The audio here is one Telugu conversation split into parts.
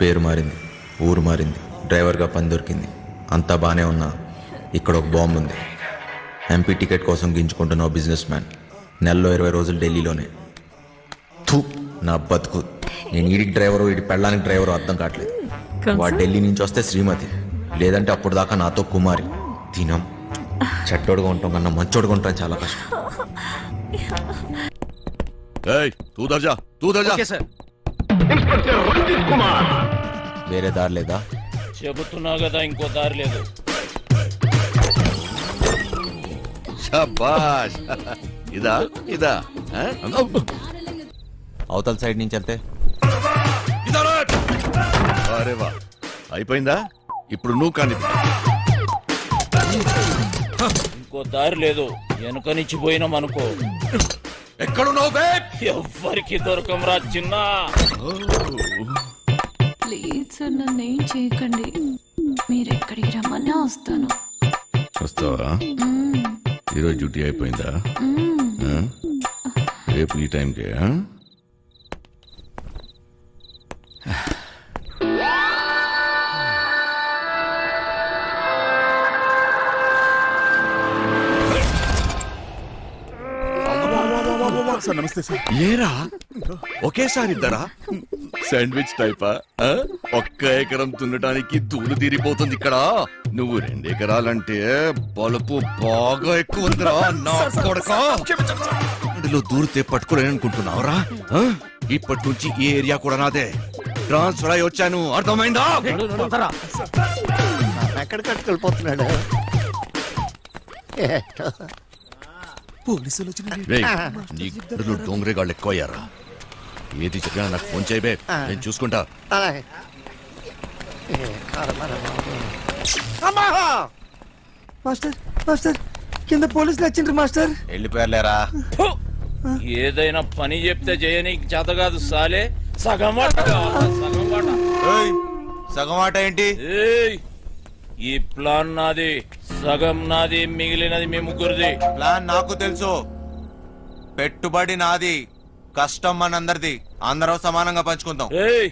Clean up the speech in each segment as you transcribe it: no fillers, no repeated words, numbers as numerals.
పేరు మారింది, ఊరు మారింది, డ్రైవర్గా పని దొరికింది, అంతా బాగానే ఉన్నా ఇక్కడ ఒక బాంబు ఉంది. ఎంపీ టికెట్ కోసం గింజుకుంటున్న ఓ బిజినెస్ మ్యాన్ నెలలో 20 రోజులు ఢిల్లీలోనే. థూ, నా బతుకు. నేను ఈడికి డ్రైవరు, వీడి పెళ్ళానికి డ్రైవరు అర్థం కావట్లేదు. వాడు ఢిల్లీ నుంచి వస్తే శ్రీమతి, లేదంటే అప్పుడు దాకా నాతో కుమారి. తినం చెట్టోడుగా ఉంటాం కన్నా మంచోడుగా ఉంటాం చాలా కష్టం. వేరే దారి లేదా? చెబుతున్నా కదా, ఇంకో దారి లేదు. శభాష్. ఇదా ఇదా అవతల సైడ్ నుంచి వెళ్తే అరే వా, అయిపోయిందా? ఇప్పుడు నువ్వు కానీ ఇంకో దారి లేదు. వెనుక నుంచి పోయినాం అనుకో, ఎక్కడున్నావు బే? ఎవ్వరికి దొరకంరా చిన్న. ప్లీజ్ సార్, నన్ను ఏం చేయకండి. మీరు ఎక్కడికి రమ్మన్నా వస్తాను. వస్తావా? ఈరోజు డ్యూటీ అయిపోయిందా? రేపు ఈ టైంకే? ఏరా ఒకేసారి ఇద్దరా? శాండ్విచ్ టైపా? ఒక్క ఎకరం తున్నడానికి ధూళి తీరిపోతుంది ఇక్కడ. నువ్వు 2 ఎకరాలంటే బలుపు బాగా ఎక్కువ ఉందిరా నా కొడకా. అందులో దూరితే పట్టుకోలేననుకుంటున్నావురా? ఇప్పటి నుంచి ఈ ఏరియా కూడా నాదే. ట్రాన్స్ఫర్ అయి వచ్చాను, అర్థమైందా? ఎక్కడ కట్టుకెళ్ళిపోతున్నాడు? పోలీసులు నీ గుడ్డలు డోంగరేగాళ్ళు ఎక్కువయ్యారా? ఏది చెప్పినా నాకు ఫోన్ చేయబే, నేను చూసుకుంటా. మాస్టర్ మాస్టర్, కింద పోలీసులు వచ్చిండ్రు మాస్టర్. వెళ్ళిపోయారులేరా. ఏదైనా పని చెప్తే చేయనీకి చేత కాదు సాలే. సగం వాట కావాలా? సగం వాట. సగం ఆట ఏంటి? ఏయ్, ఈ ప్లాన్ నాది, సగం నాది, మిగిలినది మీ ముగ్గురిది. ప్లాన్ నాకు తెలుసు. పెట్టుబడి నాది, కష్టం మనందరిది. అందరం సమానంగా పంచుకుందాం. ఏయ్,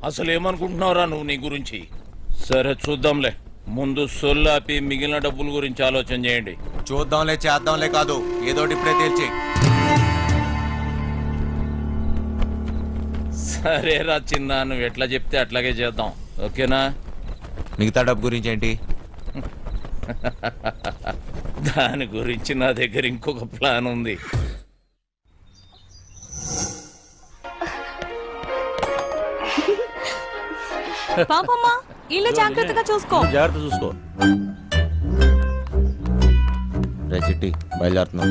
అసలు ఏమనుకుంటున్నావురా నువ్వు నీ గురించి? సరే చూద్దాంలే, ముందు సొల్లాపి మిగిలిన డబ్బుల గురించి ఆలోచన చేయండి. చూద్దాంలే చేద్దాంలే కాదు, ఏదోటి ఇప్పుడే తేల్చి. సరేరా చిన్న, నువ్వు ఎట్లా చెప్తే అట్లాగే చేద్దాం, ఓకేనా? మిగతా డబ్బు గురించి ఏంటి? దాని గురించి నా దగ్గర ఇంకొక ప్లాన్ ఉంది. పాపమ్మా, ఇల్లు జాగ్రత్తగా చూసుకో. జాగ్రత్త చూసుకో. రే చిట్టి, బయలుదేరుతున్నాం.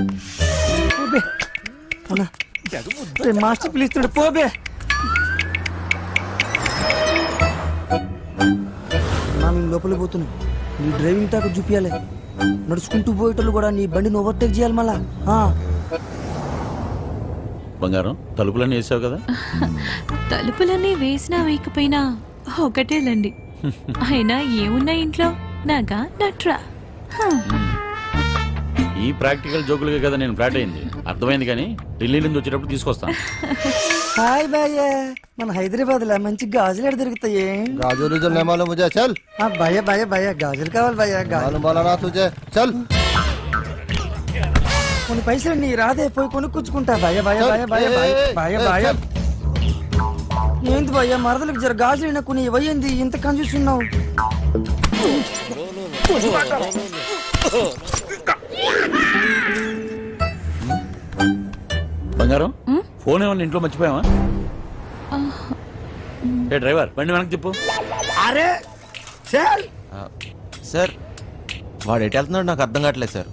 మాస్టర్ పిలుస్తున్నాడు, పోబే. మేము లోపల పోతున్నాం. నీ డ్రైవింగ్ టాక్ చూపించాలి. నడుచుకుంటూ పోయేటోళ్ళు కూడా నీ బండిని ఓవర్టేక్ చేయాలి మళ్ళా. బంగారం, తలుపులన్నీ వేసావు కదా? తలుపులన్నీ వేసినా వేయకపోయినా ఒకటేలండి. అయినా ఏమున్నా ఇంట్లో నాగా నట్రా. ఈ ప్రాక్టికల్ జోకులుగా కదా నేను ఫ్లాట్ అయింది, అర్థమైంది. కానీ ఢిల్లీ నుంచి వచ్చేటప్పుడు తీసుకొస్తాను. హాయ్ భయ్య, మన హైదరాబాద్ లో మంచి గాజులు ఎక్కడ దొరుకుతాయి? गाजर नहीं मालूम मुझे, चल। భయ్య భయ్య భయ్య గాజులు కావాలి భయ్య. मालूम बोला ना तुझे, चल। కొన్ని పైసలు నీ రాదే, పోయి కొనుక్కొచ్చుకుంటా. భయ్య భయ్య భయ్య భయ్య భయ్య భయ్య. ఏంది భయ్య, మరదలకు జర గాజులు కొన్ని ఇవ్వయింది, ఇంత కన్ఫ్యూజ్ ఉన్నావు? బంగారం, ఫోన్ ఏమన్నా ఇంట్లో మర్చిపోయావా? ఏ డ్రైవర్, బండి వెనక్కి తిప్పు. అరే సార్, వాడు ఎటు వెళ్తున్నాడు నాకు అర్థం కావట్లేదు సార్.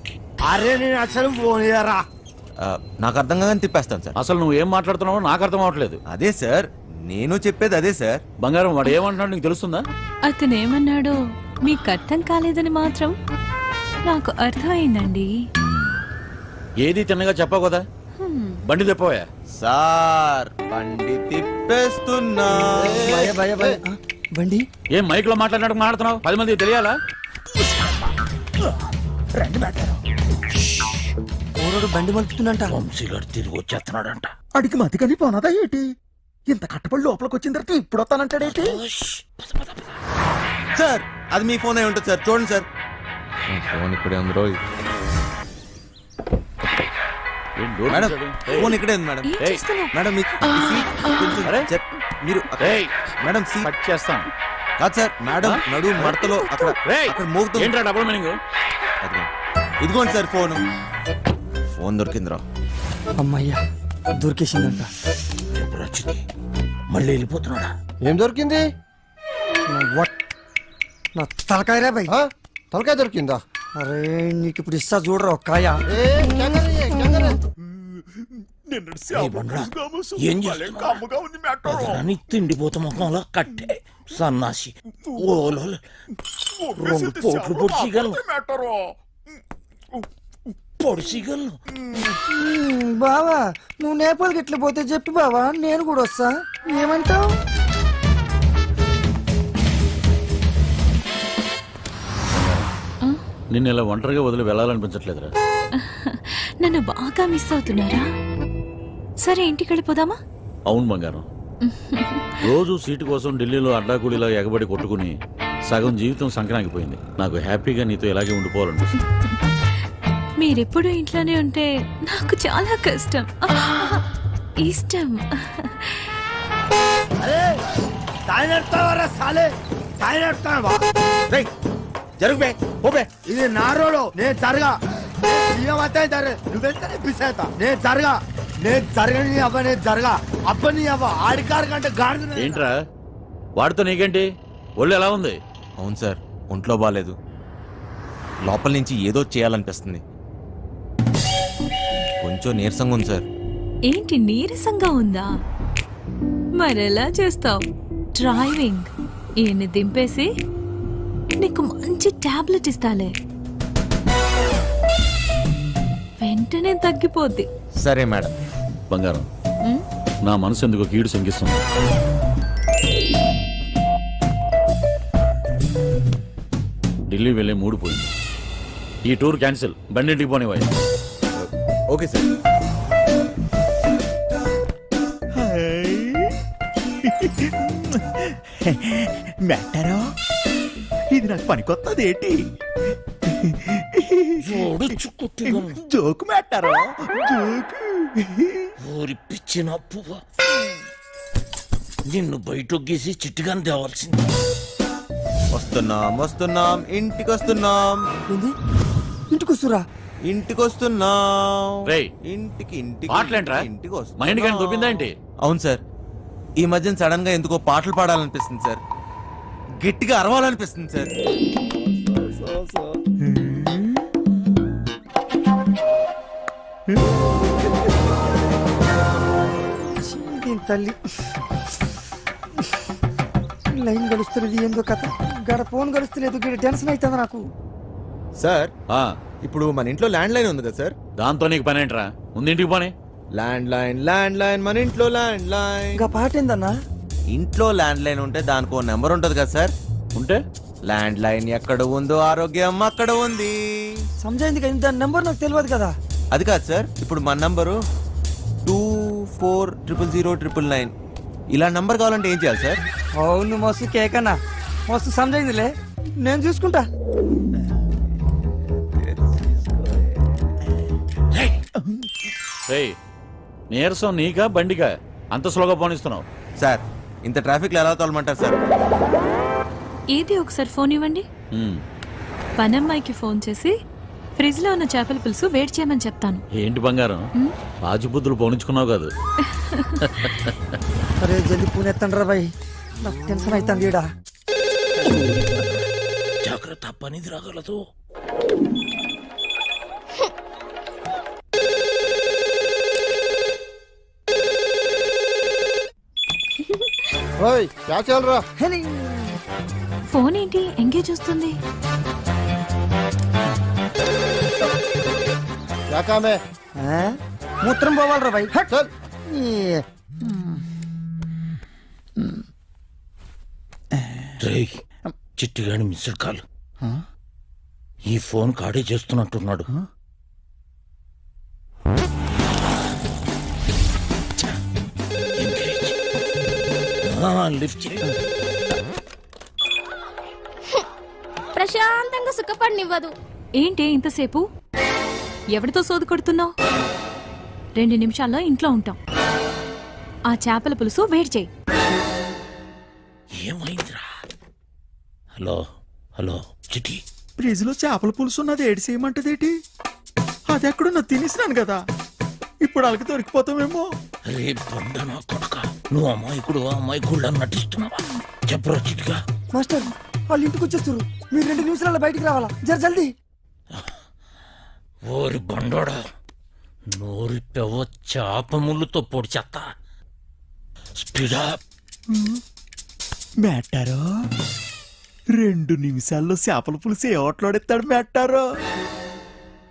అరే నేను అసలు ఫోన్ చేయరా. నాకు అర్థం కాగానే తిప్పేస్తాను సార్. అసలు నువ్వు ఏం మాట్లాడుతున్నావో నాకు అర్థం అవట్లేదు. అదే సార్, నేను చెప్పేది అదే సార్. బంగారం, వాడు ఏమంటున్నాడు నీకు తెలుస్తుందా? అతనేమన్నాడో మీకు అర్థం కాలేదని మాత్రం నాకు అర్థమైందండి. ఏది తిన్నగా చెప్పావు కదా, బండి తిప్పవా? సార్, బండి తిప్పేస్తున్నా. భయ భయ భయ. బండి ఏం మైక్ లో మాట్లాడినట్టు మాట్లాడుతున్నావు? 10 మందికి తెలియాలా? బండి మలుపుతుందంట. వంశీగాడు తిరిగి వచ్చేస్తున్నాడంట. అడిగి మతి కానీ పోనాదా ఏంటి? ఇంత కట్టుబడి లోపలికి వచ్చిన తర్వాత ఇప్పుడు వస్తానంటాడేంటి? సార్ అది మీ ఫోన్ అయి ఉంటుంది సార్, చూడండి సార్. ఫోన్ ఇక్కడే ఉంది రోయ్. మేడం ఫోన్ ఇక్కడే ఉంది మేడం. ఏం చేస్తున్నావు? మేడం మీ సీట్ కొంచెం మీరు మేడం సీట్ కట్ చేస్తాను. కాదు సార్, మేడం నడు మడతలో అక్కడ అక్కడ మోగుతుంది. ఏంట్రా డబుల్ మీనింగ్? అదిగో. ఇదిగోండి సార్ ఫోన్. ఫోన్ దొరికిందిరా. అమ్మయ్యా దొరికేసిందంట. మళ్ళీ వెళ్ళిపోతున్నాడా? ఏం దొరికింది? నా తలకాయరా బై. ఆ? తలకాయ దొరికిందా? అరే నీకు ఇప్పుడు ఇస్తా చూడరా ఒక కాయ. ఏ, క్యా కర్ రही है? క్యా కర్ రहे? ఏం చేస్తున్నావు? తిండిపోత ముఖంలో కట్టే సన్నాసి. ఓలో 2 కోట్లు పొడిచిగలను. పొడిచిగలను. బావా నువ్వు నేపాల్కి ఎట్లా పోతే చెప్పి బావా, నేను కూడా వస్తా. ఏమంటావు? నిన్ను ఇలా ఒంటరిగా వదిలి వెళ్ళాలనిపించట్లేదురా. నన్ను బాగా మిస్ అవుతున్నారా? సరే ఇంటికి వెళ్ళిపోదామా? అవును బంగారం, రోజు సీటు కోసం ఢిల్లీలో అడ్డాకూలీలా ఎగబడి కొట్టుకుని సగం జీవితం సంక్రాంతిపోయింది. నాకు హ్యాపీగా నీతో ఇలాగే ఉండిపోవాలనిపిస్తుంది. మీరెప్పుడు ఇంట్లోనే ఉంటే నాకు చాలా కష్టం. ఇష్టం. జరుగు బే, పో బే. ఇది నా రోడ్, నేను జరగా. సీఎం అయితే నువ్వెంత పిసేత నేను జరగా. నేను జరగని అవ్వ, నేను జరగా అబ్బని అవ్వ. ఆడికారు కంటే గాడిద. ఏంట్రా వాడితో నీకేంటి? ఒళ్ళు ఎలా ఉంది? అవును సార్, ఒంట్లో బాగాలేదు. లోపల నుంచి ఏదో చేయాలనిపిస్తుంది. కొంచెం నీరసంగా ఉంది సార్. ఏంటి నీరసంగా ఉందా? మరెలా చేస్తావు? డ్రైవింగ్ ఈయన్ని దింపేసి నీకు మంచి టాబ్లెట్ ఇస్తాలే, వెంటనే తగ్గిపోద్ది. సరే మేడం. బంగారం, నా మనసు ఎందుకు కీడు శంకిస్తుంది. ఢిల్లీ వెళ్ళే మూడు పోయింది. ఈ టూర్ క్యాన్సిల్. బండింటికి పోనివ్వాలి. Okay sir. మెట్టరో ఇది నాకు పనికొత్తది ఏంటి? జోకు మెట్టరో జోకు. ఊరి పిచ్చిన పువ్వ, నిన్ను బయటొగ్గేసి చిట్టుగాని తేవాల్సింది. వస్తున్నాం ఇంటికి వస్తున్నాం. ఏంది? ఇంటికి వస్తురా? ఇంటికి వస్తున్నాం. రేయ్, ఇంటికి ఇంటికి పాటలేంట్రా? ఇంటికి వస్తున్నాం. మైండ్ కానీ దొబ్బిందా ఏంటి? అవును సార్, ఈ మధ్యన సడన్ గా ఎందుకో పాటలు పాడాలనిపిస్తుంది సార్. గట్టిగా అరవాలనిపిస్తుంది సార్. దీని తల్లి లైన్ గడుస్తున్నది ఏందో కథ. గడ ఫోన్ గడుస్తలేదు, గడ టెన్షన్ అవుతుంది నాకు. సార్ ఆ, ఇప్పుడు మన ఇంట్లో ల్యాండ్ లైన్ ఉంది కదా సార్. దాంతో నీకు పని ఏంట్రా? ముందు ఇంటికి పోనీ. ల్యాండ్ లైన్ మన ఇంట్లో ల్యాండ్ లైన్. ఇంకా పాట ఏందన్నా? ఇంట్లో ల్యాండ్ లైన్ ఉంటే దానికి ఓ నెంబర్ ఉంటుంది కదా సార్. ఉంటే ల్యాండ్ లైన్ ఎక్కడ ఉందో ఆరోగ్యం అక్కడ ఉంది. సమజైంది కానీ దాని నెంబర్ నాకు తెలియదు కదా. అది కాదు సార్, ఇప్పుడు మన నంబరు 24000999. ఇలా నంబర్ కావాలంటే ఏం చేయాలి సార్? అవును మస్తు కేకన్నా, మస్తు సమజైందిలే, నేను చూసుకుంటా. రేయ్, నీరసం నీకా బండికా అంత స్లోగా పోనిస్తున్నావు? సార్ ఇంత ట్రాఫిక్ లో ఎలా తోలమంటారు సార్? ఏది ఒకసారి ఫోన్ ఇవ్వండి. ఉమ్, పనమ్మాయికి ఫోన్ చేసి ఫ్రిడ్జ్ లో ఉన్న చేపల పులుసు వేడి చేయమని చెప్తాను. ఏంటి బంగారం, రాజబుద్ధులు పోనించుకున్నావు కాదు? అరే జల్ది పూణె ఎత్తండ్రా బాయ్, నాకు టెన్షన్ అవుతుంది ఈడ. జాగ్రత్త, పనిది రాగలదు. ఓయ్ క్యా చల్ రా? ఫోన్ ఏంటి ఎంగేజ్ వస్తుంది? క్యా కామ్ హై? మూత్రం పోవాలరా బాయ్. చల్. రేయ్, చిట్టిగాని మిస్డ్ కాల్. ఈ ఫోన్ కాడే చేస్తున్నట్టున్నాడు. ఎంగేజ్. లిఫ్ట్ ప్రశాంతంగా సుఖపడినివ్వదు. ఏంటి ఇంతసేపు ఎవరితో సోదు కొడుతున్నావు? 2 నిమిషాల్లో ఇంట్లో ఉంటాం. ఆ చేపల పులుసు వేడి చేయి. ఏమైందిరా? హలో హలో చిటి, ఫ్రిడ్జ్ లో చేపల పులుసు ఉన్నది ఏడు చేయమంటదేటి? అది ఎక్కడున్నా తినేసినాను కదా, ఇప్పుడు వాళ్ళకి దొరికిపోతామేమో. రే బండనా కొడక, నువ్వు అమ్మాయికుళ్ళ నటిస్తున్నావా? చెప్పరా చిటిగా. మాస్టర్ వాళ్ళు ఇంటికి వచ్చేస్తారు, మీరు 2 నిమిషాలలో బయటికి రావాలా, జల్దీ. ఓరి బండోడా, నోరి పెవ చేప ముళ్ళుతో పొడి చెత్త. స్పీడా. మేట్టారో 2 నిమిషాల్లో చేపల పులుసు ఏ ఓట్లాడెత్తాడు మేట్టారో.